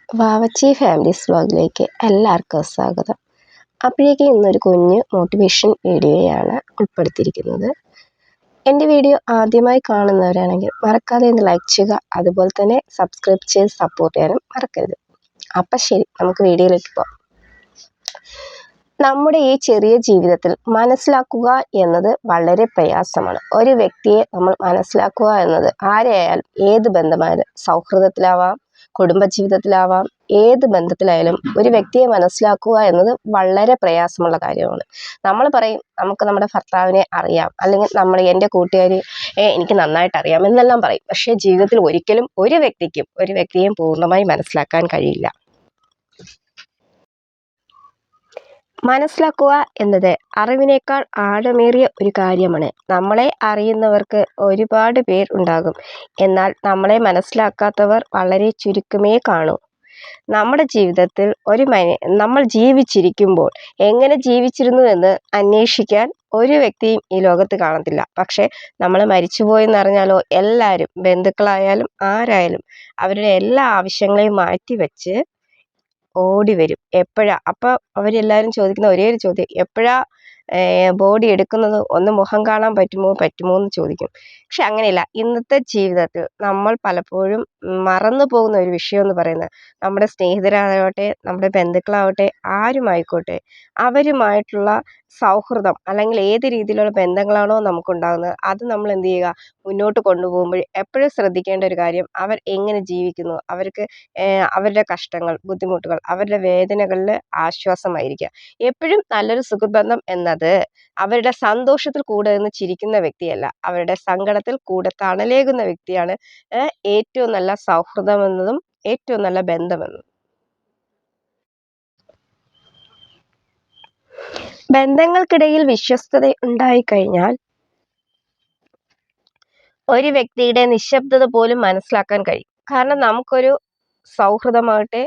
Vavachi families വ്ലോഗിലേക്ക് എല്ലാവർക്കും സ്വാഗതം. അപ്പോഴേക്കും ഇന്നൊരു കുഞ്ഞ് മോട്ടിവേഷൻ വീഡിയോയാണ് ഉൾപ്പെടുത്തിയിരിക്കുന്നത്. എൻ്റെ വീഡിയോ ആദ്യമായി കാണുന്നവരാണെങ്കിൽ മറക്കാതെ ഒന്ന് ലൈക്ക് ചെയ്യുക, അതുപോലെ തന്നെ സബ്സ്ക്രൈബ് ചെയ്ത് സപ്പോർട്ട് ചെയ്യാനും മറക്കരുത്. അപ്പം ശരി, നമുക്ക് വീഡിയോയിലേക്ക് പോകാം. നമ്മുടെ ഈ ചെറിയ ജീവിതത്തിൽ മനസ്സിലാക്കുക എന്നത് വളരെ പ്രയാസമാണ്. ഒരു വ്യക്തിയെ നമ്മൾ മനസ്സിലാക്കുക എന്നത് ആരെയായാലും, ഏത് ബന്ധമായാലും, സൗഹൃദത്തിലാവാം, കുടുംബജീവിതത്തിലാവാം, ഏത് ബന്ധത്തിലായാലും ഒരു വ്യക്തിയെ മനസ്സിലാക്കുക എന്നത് വളരെ പ്രയാസമുള്ള കാര്യമാണ്. നമ്മൾ പറയും നമുക്ക് നമ്മുടെ ഭർത്താവിനെ അറിയാം, അല്ലെങ്കിൽ എൻ്റെ കൂട്ടുകാരി എനിക്ക് നന്നായിട്ട് അറിയാം എന്നെല്ലാം പറയും. പക്ഷേ ജീവിതത്തിൽ ഒരിക്കലും ഒരു വ്യക്തിയെയും പൂർണ്ണമായി മനസ്സിലാക്കാൻ കഴിയില്ല. മനസ്സിലാക്കുക എന്നത് അറിവിനേക്കാൾ ആഴമേറിയ ഒരു കാര്യമാണ്. നമ്മളെ അറിയുന്നവർക്ക് ഒരുപാട് പേർ ഉണ്ടാകും, എന്നാൽ നമ്മളെ മനസ്സിലാക്കാത്തവർ വളരെ ചുരുക്കമേ കാണൂ. നമ്മുടെ ജീവിതത്തിൽ നമ്മൾ ജീവിച്ചിരിക്കുമ്പോൾ എങ്ങനെ ജീവിച്ചിരുന്നു എന്ന് അന്വേഷിക്കാൻ ഒരു വ്യക്തിയും ഈ ലോകത്ത് കാണത്തില്ല. പക്ഷേ നമ്മൾ മരിച്ചുപോയെന്നറിഞ്ഞാലോ എല്ലാവരും, ബന്ധുക്കളായാലും ആരായാലും, അവരുടെ എല്ലാ ആവശ്യങ്ങളെയും മാറ്റിവെച്ച് ഓടി വരും. എപ്പോഴാ അപ്പോൾ അവരെല്ലാവരും ചോദിക്കുന്ന ഒരേ ഒരു ചോദ്യം, എപ്പോഴാ ബോഡി എടുക്കുന്നത്, ഒന്ന് മുഖം കാണാൻ പറ്റുമോ എന്ന് ചോദിക്കും. പക്ഷെ അങ്ങനെയല്ല. ഇന്നത്തെ ജീവിതത്തിൽ നമ്മൾ പലപ്പോഴും മറന്നു പോകുന്ന ഒരു വിഷയം എന്ന് പറയുന്നത്, നമ്മുടെ സ്നേഹിതരാകട്ടെ, നമ്മുടെ ബന്ധുക്കളാവട്ടെ, ആരുമായിക്കോട്ടെ, അവരുമായിട്ടുള്ള സൗഹൃദം അല്ലെങ്കിൽ ഏത് രീതിയിലുള്ള ബന്ധങ്ങളാണോ നമുക്കുണ്ടാകുന്നത്, അത് നമ്മൾ എന്ത് ചെയ്യുക, മുന്നോട്ട് കൊണ്ടുപോകുമ്പോൾ എപ്പോഴും ശ്രദ്ധിക്കേണ്ട ഒരു കാര്യം, അവർ എങ്ങനെ ജീവിക്കുന്നു, അവരുടെ കഷ്ടങ്ങൾ, ബുദ്ധിമുട്ടുകൾ, അവരുടെ വേദനകളിൽ ആശ്വാസമായിരിക്കുക. എപ്പോഴും നല്ലൊരു സുഹൃത്ബന്ധം എന്നത് അവരുടെ സന്തോഷത്തിൽ കൂടെ നിന്ന് ചിരിക്കുന്ന വ്യക്തിയല്ല, അവരുടെ സങ്കടത്തിൽ കൂടെ തണലേകുന്ന വ്യക്തിയാണ് ഏറ്റവും നല്ല സൗഹൃദം എന്നതും ഏറ്റവും നല്ല ബന്ധമെന്നതും. ബന്ധങ്ങൾക്കിടയിൽ വിശ്വസ്തത ഉണ്ടായിക്കഴിഞ്ഞാൽ ഒരു വ്യക്തിയുടെ നിശബ്ദത പോലും മനസ്സിലാക്കാൻ കഴിയും. കാരണം നമുക്കൊരു സൗഹൃദമാകട്ടെ,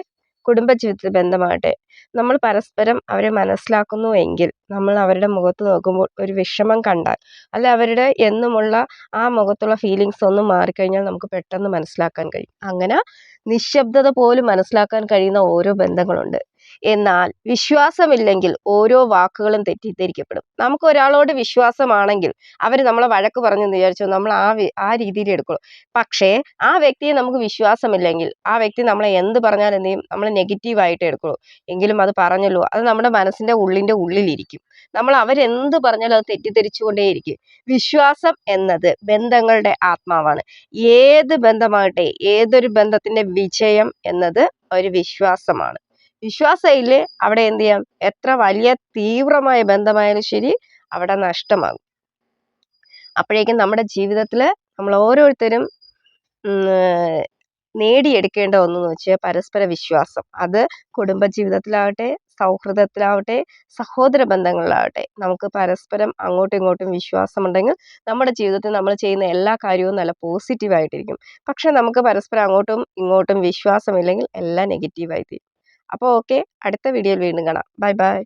കുടുംബജീവിത ബന്ധമാകട്ടെ, നമ്മൾ പരസ്പരം അവരെ മനസ്സിലാക്കുന്നു എങ്കിൽ, നമ്മൾ അവരുടെ മുഖത്ത് നോക്കുമ്പോൾ ഒരു വിഷമം കണ്ടാൽ, അല്ല അവരുടെ എന്നുമുള്ള ആ മുഖത്തുള്ള ഫീലിങ്സ് ഒന്നും മാറിക്കഴിഞ്ഞാൽ നമുക്ക് പെട്ടെന്ന് മനസ്സിലാക്കാൻ കഴിയും. അങ്ങനെ നിശബ്ദത പോലും മനസ്സിലാക്കാൻ കഴിയുന്ന ഓരോ ബന്ധങ്ങളുണ്ട്. എന്നാൽ വിശ്വാസമില്ലെങ്കിൽ ഓരോ വാക്കുകളും തെറ്റിദ്ധരിക്കപ്പെടും. നമുക്ക് ഒരാളോട് വിശ്വാസമാണെങ്കിൽ അവർ നമ്മളെ വഴക്ക് പറഞ്ഞെന്ന് വിചാരിച്ചു നമ്മൾ ആ രീതിയിൽ എടുക്കുള്ളൂ. പക്ഷേ ആ വ്യക്തിയെ നമുക്ക് വിശ്വാസമില്ലെങ്കിൽ ആ വ്യക്തി നമ്മളെ എന്ത് പറഞ്ഞാൽ എന്ത് ചെയ്യും, നമ്മൾ നെഗറ്റീവായിട്ട് എടുക്കുള്ളൂ. എങ്കിലും അത് പറഞ്ഞല്ലോ, അത് നമ്മുടെ മനസ്സിൻ്റെ ഉള്ളിലിരിക്കും. നമ്മൾ അവരെന്ത് പറഞ്ഞാലും അത് തെറ്റിദ്ധരിച്ചുകൊണ്ടേയിരിക്കും. വിശ്വാസം എന്നത് ബന്ധങ്ങളുടെ ആത്മാവാണ്. ഏത് ബന്ധമാകട്ടെ, ഏതൊരു ബന്ധത്തിൻ്റെ വിജയം എന്നത് ഒരു വിശ്വാസമാണ്. വിശ്വാസമില്ലേ അവിടെ എന്ത് ചെയ്യാം, എത്ര വലിയ തീവ്രമായ ബന്ധമായാലും ശരി, അവിടെ നഷ്ടമാകും. അപ്പോഴേക്കും നമ്മുടെ ജീവിതത്തിൽ നമ്മൾ ഓരോരുത്തരും നേടിയെടുക്കേണ്ട ഒന്നെന്ന് വെച്ചാൽ പരസ്പര വിശ്വാസം. അത് കുടുംബജീവിതത്തിലാവട്ടെ, സൗഹൃദത്തിലാവട്ടെ, സഹോദര ബന്ധങ്ങളിലാവട്ടെ, നമുക്ക് പരസ്പരം അങ്ങോട്ടും ഇങ്ങോട്ടും വിശ്വാസമുണ്ടെങ്കിൽ നമ്മുടെ ജീവിതത്തിൽ നമ്മൾ ചെയ്യുന്ന എല്ലാ കാര്യവും നല്ല പോസിറ്റീവായിട്ടിരിക്കും. പക്ഷെ നമുക്ക് പരസ്പരം അങ്ങോട്ടും ഇങ്ങോട്ടും വിശ്വാസമില്ലെങ്കിൽ എല്ലാം നെഗറ്റീവായിത്തീരും. അപ്പോൾ ഓക്കെ, അടുത്ത വീഡിയോയിൽ വീണ്ടും കാണാം. Bye bye.